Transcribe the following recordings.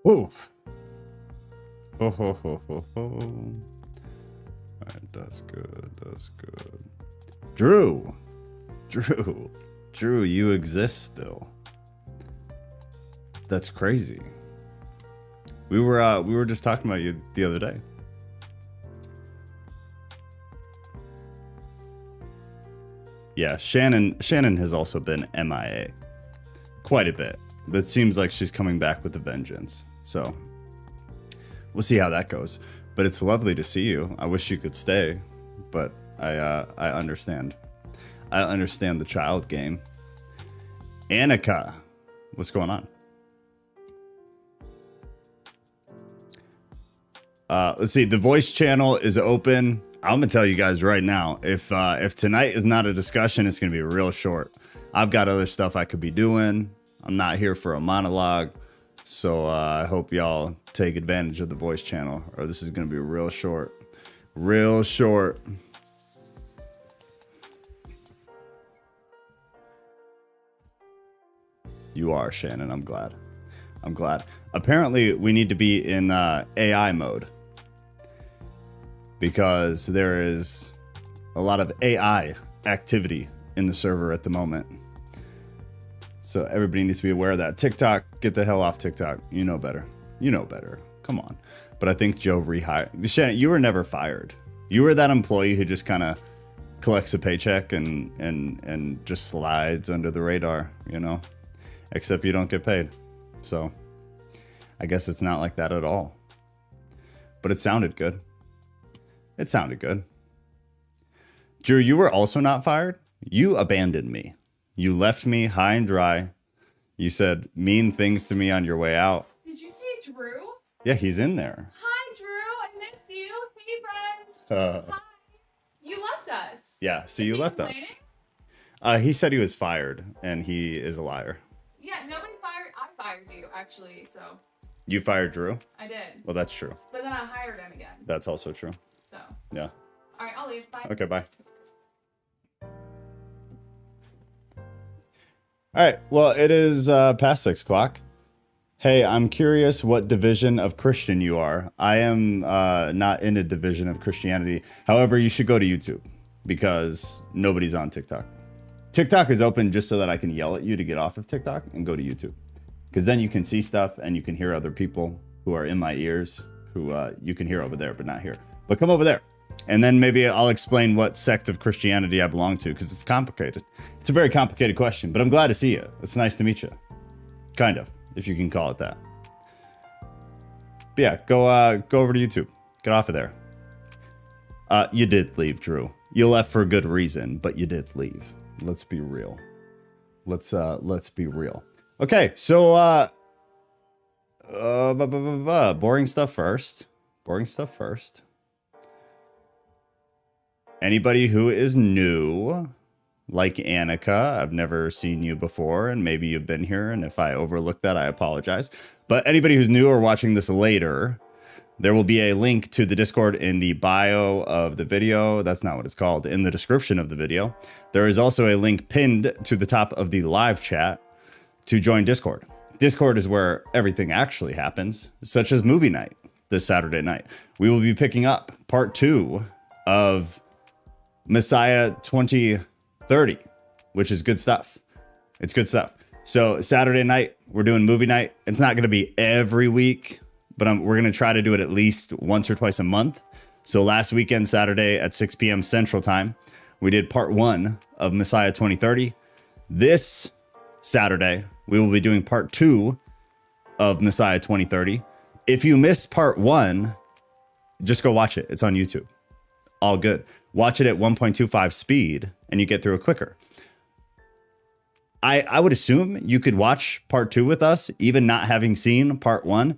Ooh. Ho, ho, ho, ho, ho. All right, that's good. That's good. Drew, you exist still. That's crazy. We were just talking about you the other day. Yeah, Shannon has also been MIA quite a bit, but it seems like she's coming back with a vengeance. So we'll see how that goes. But it's lovely to see you. I wish you could stay, but I understand. I understand the child game. Annika, what's going on? Let's see. The voice channel is open. I'm gonna tell you guys right now. If tonight is not a discussion, it's gonna be real short. I've got other stuff I could be doing. I'm not here for a monologue, so I hope y'all take advantage of the voice channel, or this is gonna be real short. Real short. You are, Shannon. I'm glad. I'm glad. Apparently, we need to be in AI mode, because there is a lot of AI activity in the server at the moment. So everybody needs to be aware of that. TikTok, get the hell off TikTok. You know better. You know better. Come on. But I think Joe rehired. Shannon, you were never fired. You were that employee who just kind of collects a paycheck and just slides under the radar, you know? Except you don't get paid. So I guess it's not like that at all. But it sounded good. It sounded good. Drew, you were also not fired. You abandoned me. You left me high and dry. You said mean things to me on your way out. Did you see Drew? Yeah, he's in there. Hi, Drew. I miss you. Hey, friends. Hi. You left us. Yeah, so you left us. He said he was fired, and he is a liar. Yeah, nobody fired. I fired you, actually, so. You fired Drew? I did. Well, that's true. But then I hired him again. That's also true. So. Yeah. All right, I'll leave. Bye. Okay, bye. All right, well, it is past 6 o'clock. Hey, I'm curious what division of Christian you are. I am not in a division of Christianity. However, you should go to YouTube, because nobody's on TikTok. TikTok is open just so that I can yell at you to get off of TikTok and go to YouTube. Because then you can see stuff and you can hear other people who are in my ears, who you can hear over there, but not here. But come over there. And then maybe I'll explain what sect of Christianity I belong to, because it's complicated. It's a very complicated question, but I'm glad to see you. It's nice to meet you. Kind of, if you can call it that. But yeah, go over to YouTube. Get off of there. You did leave, Drew. You left for a good reason, but you did leave. Let's be real. Let's be real. Okay, so boring stuff first. Boring stuff first. Anybody who is new, like Annika, I've never seen you before, and maybe you've been here, and if I overlooked that, I apologize. But anybody who's new or watching this later, there will be a link to the Discord in the bio of the video. That's not what it's called. In the description of the video. There is also a link pinned to the top of the live chat to join Discord. Discord is where everything actually happens, such as movie night this Saturday night. We will be picking up part 2 of Messiah 2030, which is good stuff. It's good stuff. So Saturday night, we're doing movie night. It's not going to be every week, but we're going to try to do it at least once or twice a month. So last weekend, Saturday at 6 p.m. Central Time, we did part 1 of Messiah 2030. This Saturday, we will be doing part 2 of Messiah 2030. If you missed part 1, just go watch it. It's on YouTube. All good. Watch it at 1.25 speed and you get through it quicker. I would assume you could watch part 2 with us, even not having seen part 1,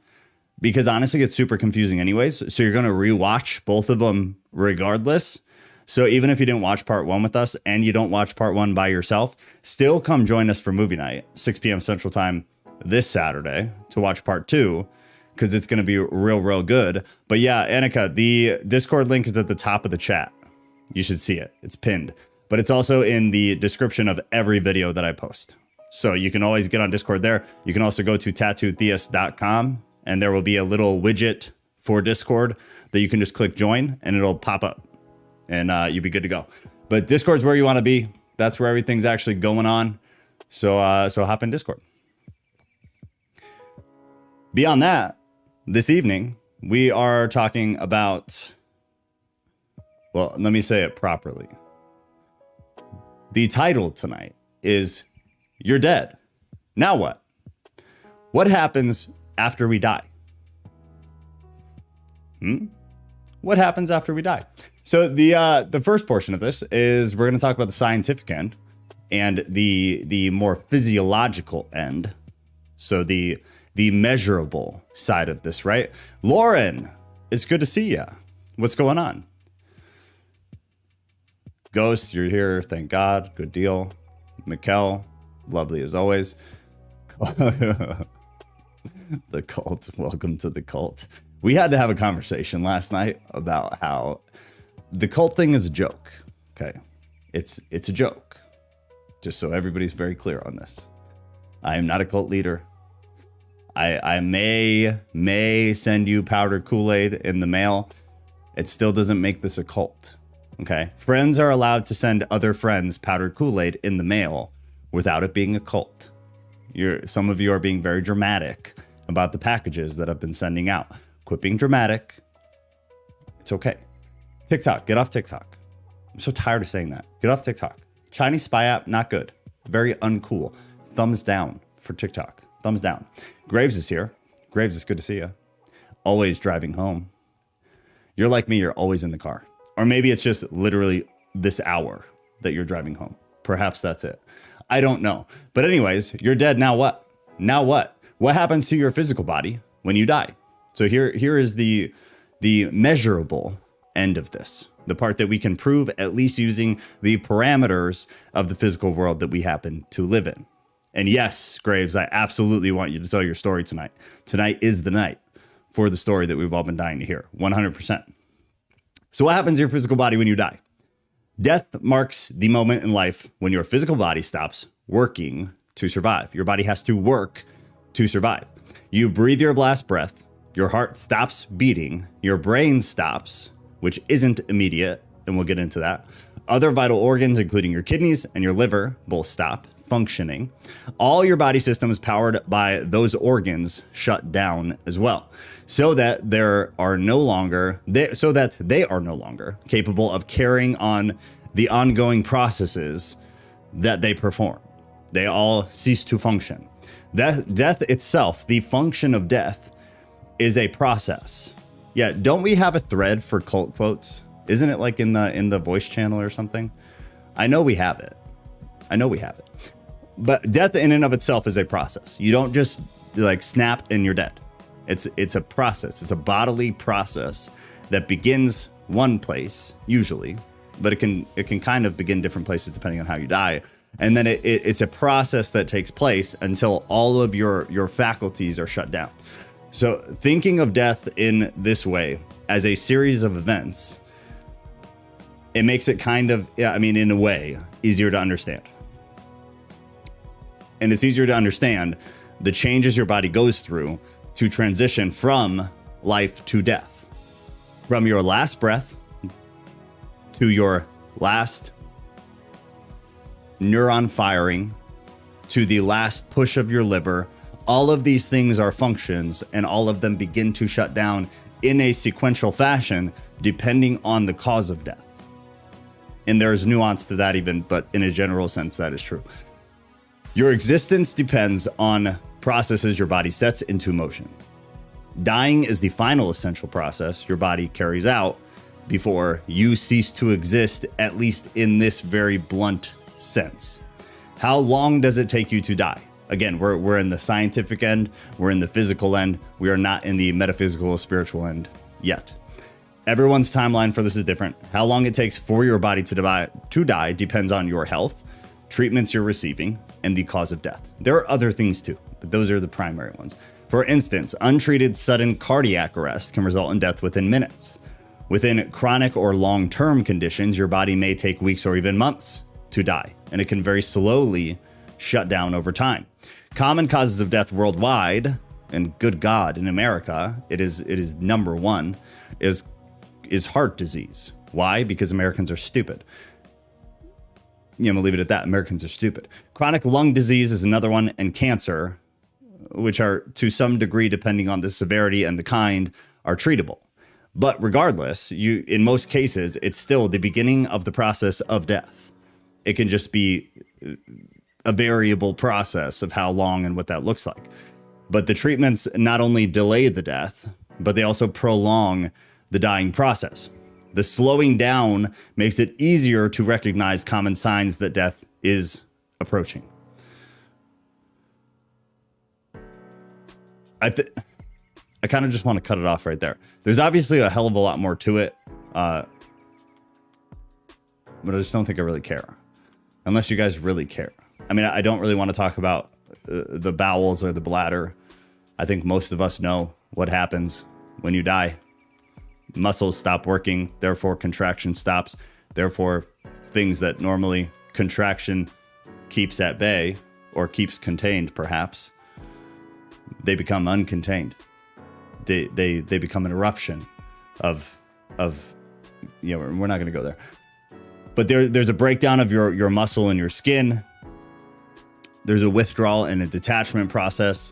because honestly, it's super confusing anyways. So you're going to rewatch both of them regardless. So even if you didn't watch part 1 with us and you don't watch part 1 by yourself, still come join us for movie night, 6 p.m. Central Time this Saturday to watch part 2, because it's going to be real good. But yeah, Annika, the Discord link is at the top of the chat. You should see it. It's pinned. But it's also in the description of every video that I post. So you can always get on Discord there. You can also go to tattootheist.com and there will be a little widget for Discord that you can just click join and it'll pop up and you'll be good to go. But Discord's where you want to be. That's where everything's actually going on. So hop in Discord. Beyond that, this evening, we are talking about, well, let me say it properly. The title tonight is You're Dead. Now what? What happens after we die? What happens after we die? So the first portion of this is we're going to talk about the scientific end and the more physiological end. So the measurable side of this, right? Lauren, it's good to see you. What's going on? Ghost, you're here. Thank God. Good deal. Mikkel, lovely as always. The cult. Welcome to the cult. We had to have a conversation last night about how the cult thing is a joke. Okay. It's a joke. Just so everybody's very clear on this. I am not a cult leader. I may send you powdered Kool-Aid in the mail. It still doesn't make this a cult. Okay. Friends are allowed to send other friends powdered Kool-Aid in the mail without it being a cult. Some of you are being very dramatic about the packages that I've been sending out. Quit being dramatic. It's okay. TikTok, get off TikTok. I'm so tired of saying that. Get off TikTok. Chinese spy app, not good. Very uncool. Thumbs down for TikTok. Thumbs down. Graves is here. Graves, it's good to see you. Always driving home. You're like me, you're always in the car. Or maybe it's just literally this hour that you're driving home. Perhaps that's it. I don't know. But anyways, you're dead. Now what? Now what? What happens to your physical body when you die? So here is the measurable end of this. The part that we can prove at least using the parameters of the physical world that we happen to live in. And yes, Graves, I absolutely want you to tell your story tonight. Tonight is the night for the story that we've all been dying to hear. 100%. So what happens to your physical body when you die? Death marks the moment in life when your physical body stops working to survive. Your body has to work to survive. You breathe your last breath. Your heart stops beating. Your brain stops, which isn't immediate, and we'll get into that. Other vital organs, including your kidneys and your liver, both stop functioning. All your body systems powered by those organs shut down as well, so that they are no longer capable of carrying on the ongoing processes that they perform. They all cease to function. Death itself, the function of death, is a process. Yeah, don't we have a thread for cult quotes? Isn't it like in the voice channel or something? I know we have it. But death in and of itself is a process. You don't just like snap and you're dead. It's a process. It's a bodily process that begins one place usually, but it can kind of begin different places depending on how you die. And then it's a process that takes place until all of your faculties are shut down. So thinking of death in this way as a series of events, it makes it kind of, in a way, easier to understand. And it's easier to understand the changes your body goes through to transition from life to death. From your last breath to your last neuron firing to the last push of your liver. All of these things are functions, and all of them begin to shut down in a sequential fashion, depending on the cause of death. And there's nuance to that even, but in a general sense, that is true. Your existence depends on processes your body sets into motion. Dying is the final essential process your body carries out before you cease to exist, at least in this very blunt sense. How long does it take you to die? Again, we're in the scientific end, we're in the physical end, we are not in the metaphysical or spiritual end yet. Everyone's timeline for this is different. How long it takes for your body to die depends on your health, treatments you're receiving, and the cause of death. There are other things too, but those are the primary ones. For instance, untreated sudden cardiac arrest can result in death within minutes. Within chronic or long-term conditions, your body may take weeks or even months to die, and it can very slowly shut down over time. Common causes of death worldwide and good God, in America, it is number one, is heart disease. Why? Because Americans are stupid. I'm gonna leave it at that. Americans are stupid. Chronic lung disease is another one, and cancer, which are to some degree, depending on the severity and the kind, are treatable. But regardless, in most cases, it's still the beginning of the process of death. It can just be a variable process of how long and what that looks like. But the treatments not only delay the death, but they also prolong the dying process. The slowing down makes it easier to recognize common signs that death is approaching. I kind of just want to cut it off right there. There's obviously a hell of a lot more to it, but I just don't think I really care. Unless you guys really care. I mean, I don't really want to talk about the bowels or the bladder. I think most of us know what happens when you die. Muscles stop working, therefore contraction stops. Therefore, things that normally contraction keeps at bay or keeps contained, perhaps, they become uncontained. They become an eruption of we're not going to go there. But there's a breakdown of your muscle and your skin. There's a withdrawal and a detachment process.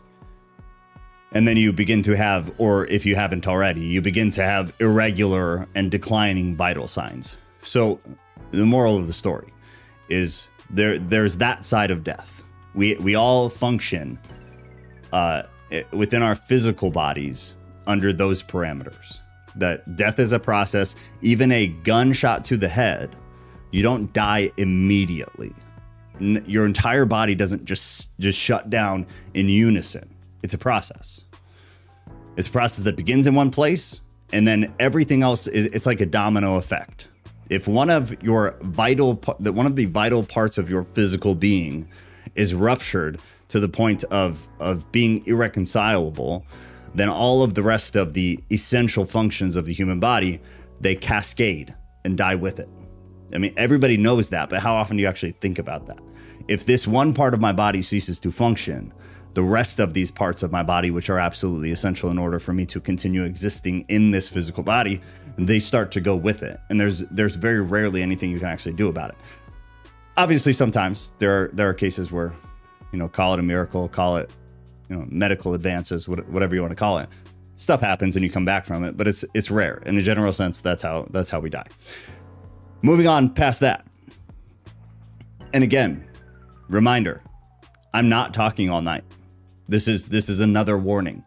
And then you begin to have, or if you haven't already, you begin to have irregular and declining vital signs. So the moral of the story is there's that side of death. We all function within our physical bodies under those parameters. That death is a process. Even a gunshot to the head, you don't die immediately. Your entire body doesn't just shut down in unison. It's a process. It's a process that begins in one place, and then everything else it's like a domino effect. If one of the vital parts of your physical being is ruptured to the point of being irreconcilable, then all of the rest of the essential functions of the human body, they cascade and die with it. I mean, everybody knows that, but how often do you actually think about that? If this one part of my body ceases to function, the rest of these parts of my body, which are absolutely essential in order for me to continue existing in this physical body, they start to go with it. And there's very rarely anything you can actually do about it. Obviously, sometimes there are cases where, call it a miracle, call it, medical advances, whatever you want to call it. Stuff happens and you come back from it, but it's rare. In a general sense, that's how we die. Moving on past that. And again, reminder, I'm not talking all night. This is another warning.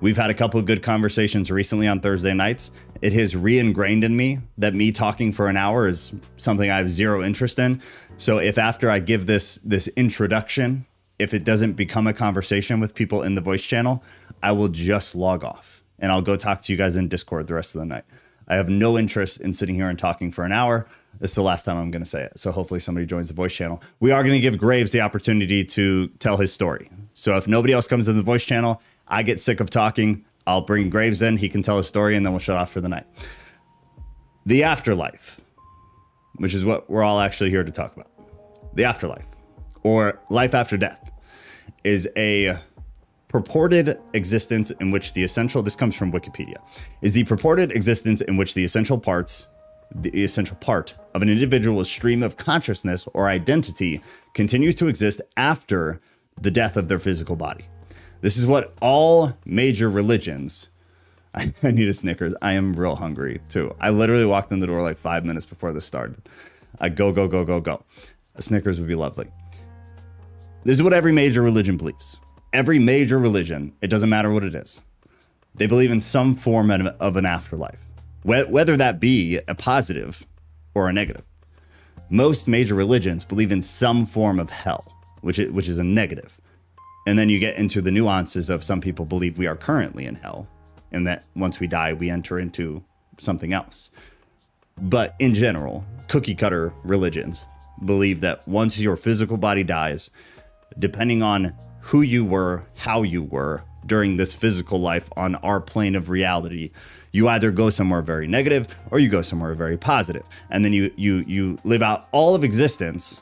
We've had a couple of good conversations recently on Thursday nights. It has re-ingrained in me that me talking for an hour is something I have zero interest in. So if after I give this introduction, if it doesn't become a conversation with people in the voice channel, I will just log off and I'll go talk to you guys in Discord the rest of the night. I have no interest in sitting here and talking for an hour. This is the last time I'm going to say it. So hopefully somebody joins the voice channel. We are going to give Graves the opportunity to tell his story. So if nobody else comes in the voice channel, I get sick of talking. I'll bring Graves in. He can tell his story and then we'll shut off for the night. The afterlife, which is what we're all actually here to talk about. The afterlife, or life after death, is a purported existence in which the essential, this comes from Wikipedia, is the purported existence in which the essential part of an individual's stream of consciousness or identity continues to exist after the death of their physical body. This is what all major religions, I need a Snickers. I am real hungry too. I literally walked in the door like 5 minutes before this started. I go. A Snickers would be lovely. This is what every major religion believes. Every major religion, it doesn't matter what it is. They believe in some form of an afterlife, whether that be a positive or a negative. Most major religions believe in some form of hell, which is a negative. And then you get into the nuances of some people believe we are currently in hell, and that once we die, we enter into something else. But in general, cookie cutter religions believe that once your physical body dies, depending on who you were, how you were during this physical life on our plane of reality, you either go somewhere very negative or you go somewhere very positive. And then you live out all of existence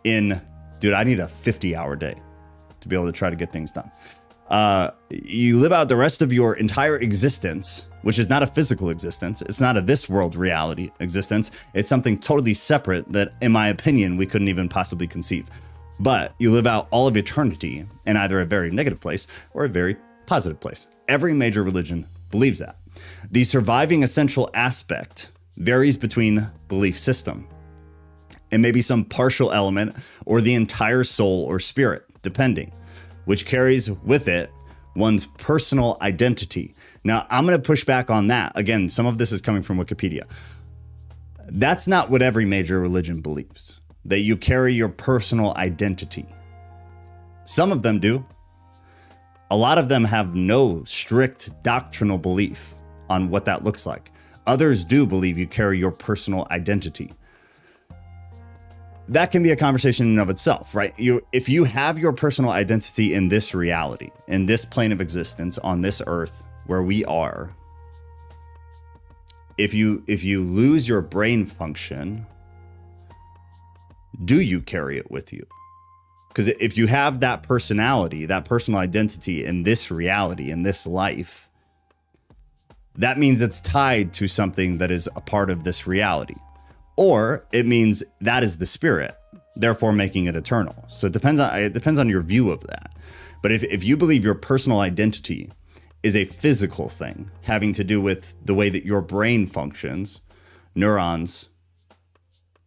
in, dude, I need a 50-hour day to be able to try to get things done. You live out the rest of your entire existence, which is not a physical existence. It's not a this world reality existence. It's something totally separate that, in my opinion, we couldn't even possibly conceive. But you live out all of eternity in either a very negative place or a very positive place. Every major religion believes that. The surviving essential aspect varies between belief system. It may be some partial element or the entire soul or spirit, depending, which carries with it one's personal identity. Now, I'm going to push back on that. Again, some of this is coming from Wikipedia. That's not what every major religion believes, that you carry your personal identity. Some of them do. A lot of them have no strict doctrinal belief on what that looks like. Others do believe you carry your personal identity. That can be a conversation in and of itself, right? If you have your personal identity in this reality, in this plane of existence, on this earth where we are, if you lose your brain function, do you carry it with you? Because if you have that personality, that personal identity in this reality, in this life, that means it's tied to something that is a part of this reality. Or it means that is the spirit, therefore making it eternal. So it depends on your view of that. But if you believe your personal identity is a physical thing having to do with the way that your brain functions, neurons,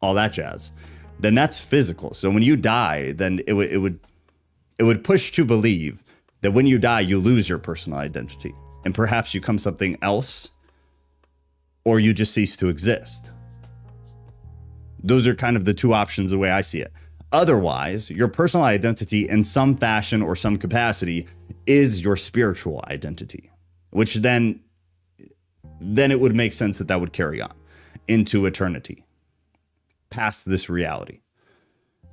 all that jazz, then that's physical. So when you die, then it would push to believe that when you die, you lose your personal identity and perhaps you become something else, or you just cease to exist. Those are kind of the two options the way I see it. Otherwise, your personal identity in some fashion or some capacity is your spiritual identity, which then it would make sense that would carry on into eternity, past this reality.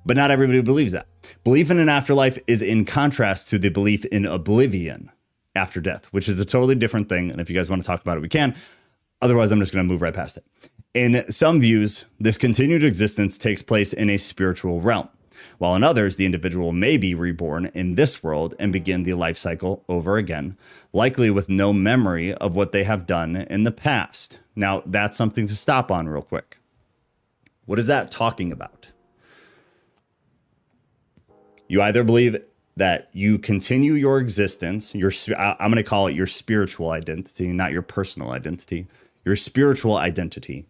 But not everybody believes that. Belief in an afterlife is in contrast to the belief in oblivion after death, which is a totally different thing. And if you guys want to talk about it, we can. Otherwise, I'm just going to move right past it. In some views, this continued existence takes place in a spiritual realm, while in others, the individual may be reborn in this world and begin the life cycle over again, likely with no memory of what they have done in the past. Now, that's something to stop on real quick. What is that talking about? You either believe that you continue your existence, I'm going to call it your spiritual identity, not your personal identity. Your spiritual identity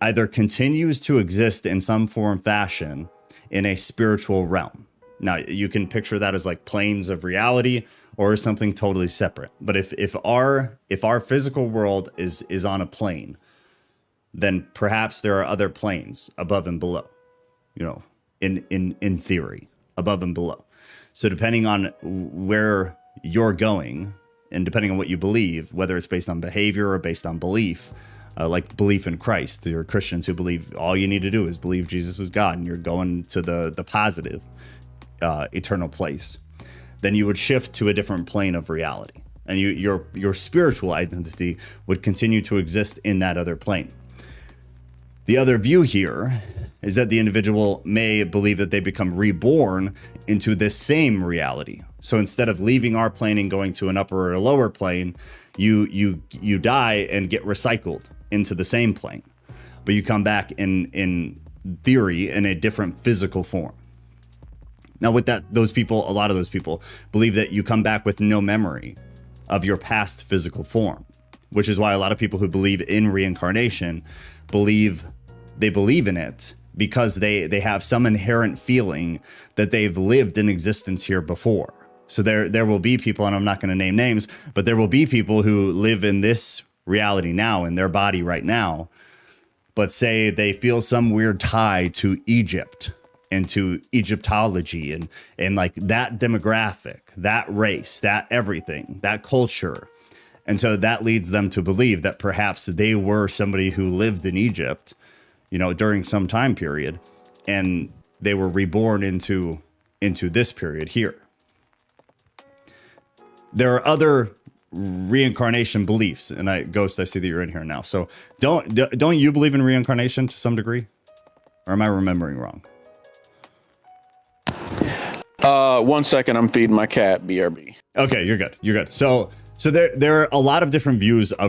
either continues to exist in some form fashion in a spiritual realm. Now, you can picture that as like planes of reality or something totally separate. But if our physical world is on a plane, then perhaps there are other planes above and below, in theory, above and below. So depending on where you're going and depending on what you believe, whether it's based on behavior or based on belief, like belief in Christ, there are Christians who believe all you need to do is believe Jesus is God and you're going to the positive eternal place, then you would shift to a different plane of reality. And your spiritual identity would continue to exist in that other plane. The other view here is that the individual may believe that they become reborn into this same reality. So instead of leaving our plane and going to an upper or a lower plane, you die and get recycled into the same plane, but you come back in theory in a different physical form. Now with that, a lot of those people believe that you come back with no memory of your past physical form, which is why a lot of people who believe in reincarnation believe in it because they have some inherent feeling that they've lived in existence here before. So there will be people, and I'm not going to name names, but there will be people who live in this reality now, in their body right now, but say they feel some weird tie to Egypt and to Egyptology and like that demographic, that race, that everything, that culture. And so that leads them to believe that perhaps they were somebody who lived in Egypt, during some time period, and they were reborn into this period here. There are other reincarnation beliefs, and Ghost, I see that you're in here now. So don't you believe in reincarnation to some degree, or am I remembering wrong? 1 second, I'm feeding my cat. BRB. Okay, you're good. You're good. So there are a lot of different views of